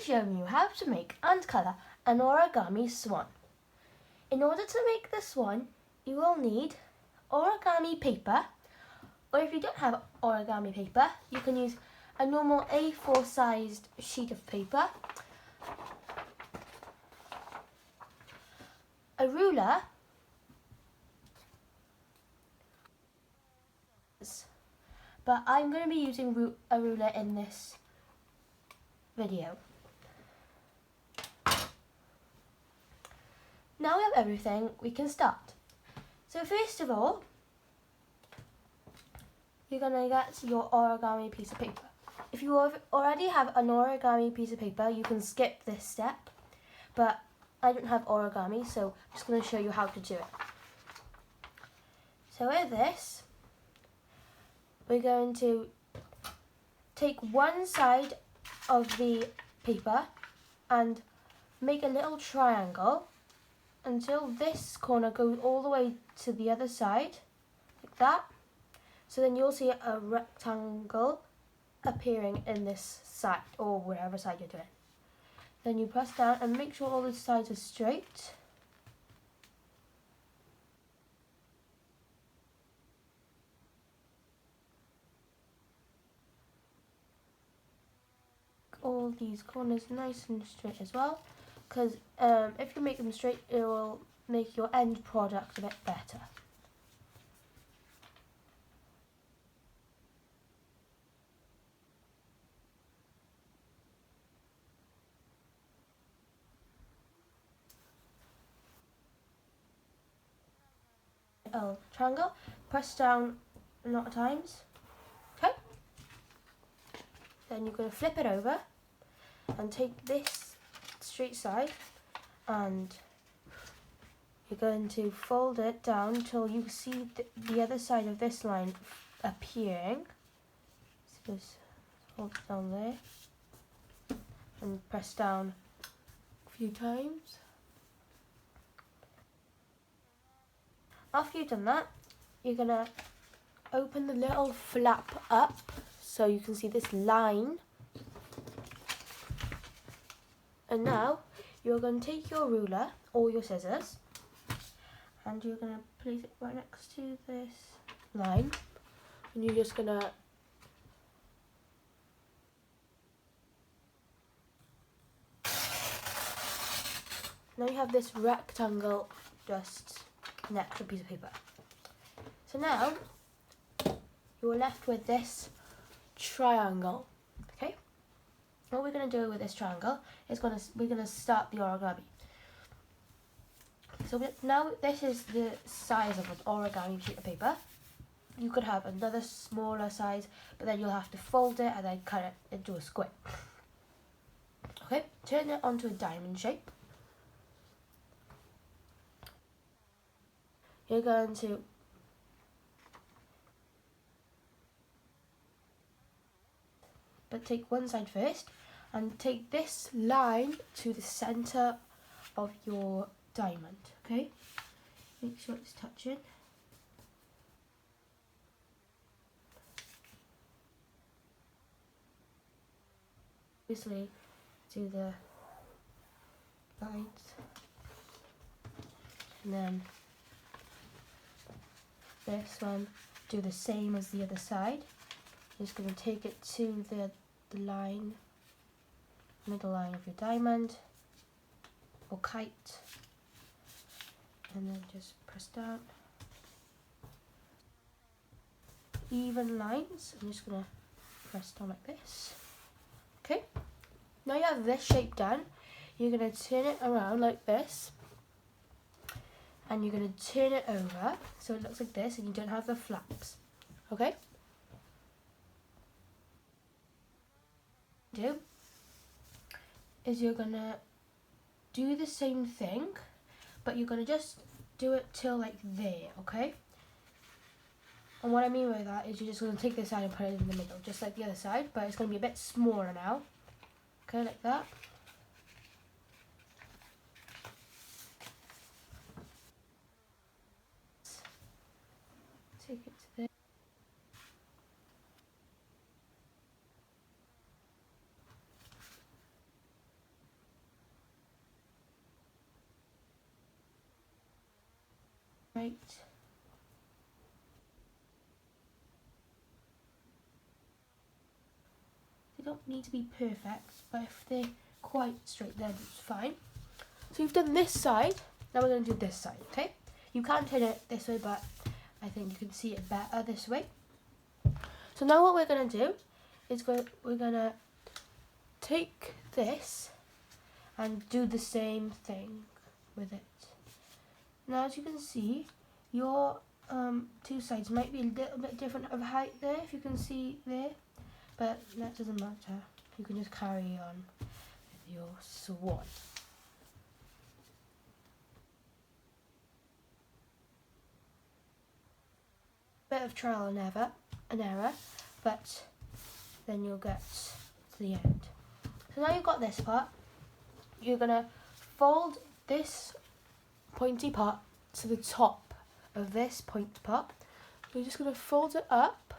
showing you how to make and colour an origami swan. In order to make the swan, you will need origami paper, or if you don't have origami paper, you can use a normal A4 sized sheet of paper, a ruler, but I'm going to be using a ruler in this video. Now we have everything, we can start. So first of all, you're going to get your origami piece of paper. If you already have an origami piece of paper, you can skip this step, but I don't have origami, so I'm just going to show you how to do it. So with this, we're going to take one side of the paper and make a little triangle until this corner goes all the way to the other side, like that. So then you'll see a rectangle appearing in this side, or wherever side you're doing. Then you press down and make sure all the sides are straight. All these corners nice and straight as well, because if you make them straight, it will make your end product a bit better. Triangle, press down a lot of times. Okay. Then you're going to flip it over and take this straight side and you're going to fold it down until you see the other side of this line appearing. So just hold it down there and press down a few times. After you've done that, you're going to open the little flap up so you can see this line. And now you're going to take your ruler or your scissors and you're going to place it right next to this line, and you're just going to now you have this rectangle just next to a piece of paper. So now you're left with this triangle. Okay, what we're going to do with this triangle is we're going to start the origami. So now this is the size of an origami sheet of paper. You could have another smaller size, but then you'll have to fold it and then cut it into a square. Okay, turn it onto a diamond shape. You're going to take one side first and take this line to the center of your diamond. Okay, make sure it's touching. Obviously, do the lines, and then this one, do the same as the other side. Just going to take it to the line, middle line of your diamond or kite, and then just press down. Even lines, I'm just going to press down like this. Okay, now you have this shape done, you're going to turn it around like this. And you're going to turn it over so it looks like this and you don't have the flaps. Okay? You're going to do the same thing, but you're going to just do it till like there, okay? And what I mean by that is you're just going to take this side and put it in the middle, just like the other side, but it's going to be a bit smaller now. Okay, like that. Take it to there. Right. They don't need to be perfect, but if they're quite straight, then it's fine. So you've done this side, now we're going to do this side, okay? You can turn it this way, but I think you can see it better this way. So now what we're going to do is we're going to take this and do the same thing with it. Now as you can see, your two sides might be a little bit different of height there, if you can see there, but that doesn't matter. You can just carry on with your swan. Bit of trial and error, but then you'll get to the end. So now you've got this part, you're going to fold this pointy part to the top of this point part. So you're just going to fold it up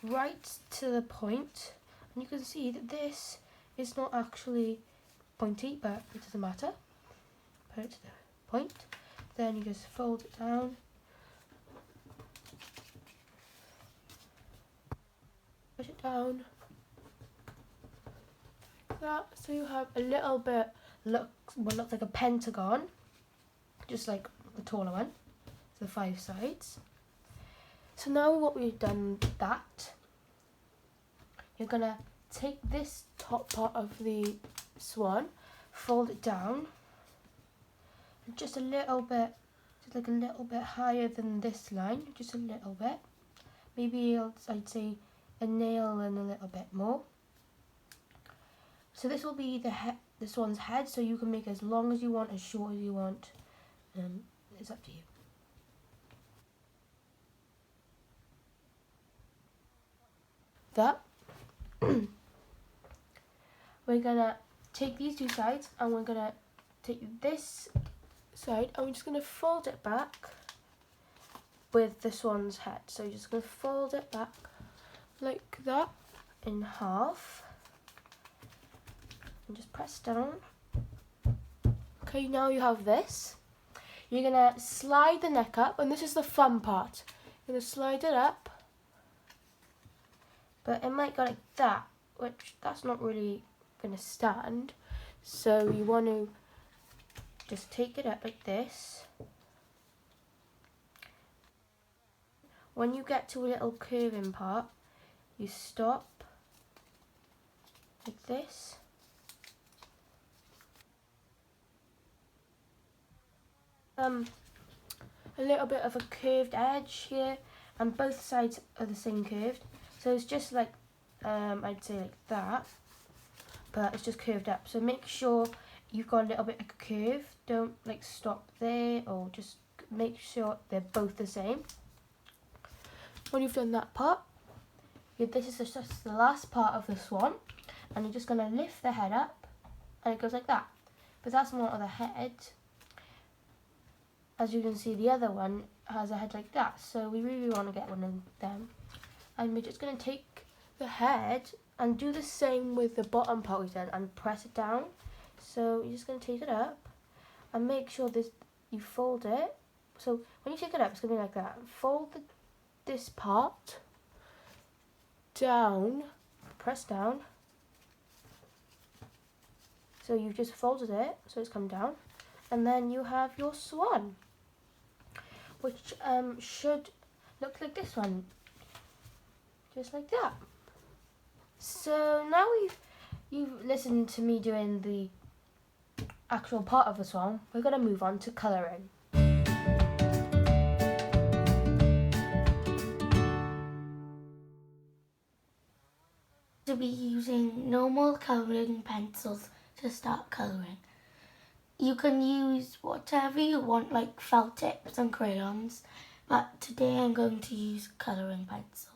right to the point, and you can see that this is not actually pointy, but it doesn't matter. Put it to the point, then you just fold it down, push it down like that, so you have a little bit looks like a pentagon, just like the taller one, the 5 sides. So now what we've done that, you're gonna take this top part of the swan, fold it down just a little bit, just like a little bit higher than this line, just a little bit, maybe I'd say a nail and a little bit more. So this will be the swan's head, so you can make as long as you want, as short as you want. It's up to you. That we're gonna take these two sides and we're gonna take this side and we're just gonna fold it back with the swan's head. So you're just gonna fold it back like that in half and just press down. Okay, now you have this. You're gonna slide the neck up, and this is the fun part. You're gonna slide it up, but it might go like that, which that's not really gonna stand. So you want to just take it up like this. When you get to a little curving part, you stop like this. A little bit of a curved edge here, and both sides are the same curved. So it's just like, I'd say like that, but it's just curved up. So make sure you've got a little bit like a curve. Don't like stop there, or just make sure they're both the same. When you've done that part, this is just the last part of the swan, and you're just going to lift the head up, and it goes like that. But that's not the head. As you can see, the other one has a head like that, so we really want to get one of them. And we're just going to take the head and do the same with the bottom part we've done and press it down. So you're just going to take it up and make sure you fold it. So when you take it up, it's going to be like that. Fold this part down, press down. So you've just folded it, so it's come down. And then you have your swan, which should look like this one, just like that. So now you've listened to me doing the actual part of the swan, we're going to move on to colouring. To be using normal colouring pencils to start colouring. You can use whatever you want, like felt tips and crayons, but today I'm going to use colouring pencils.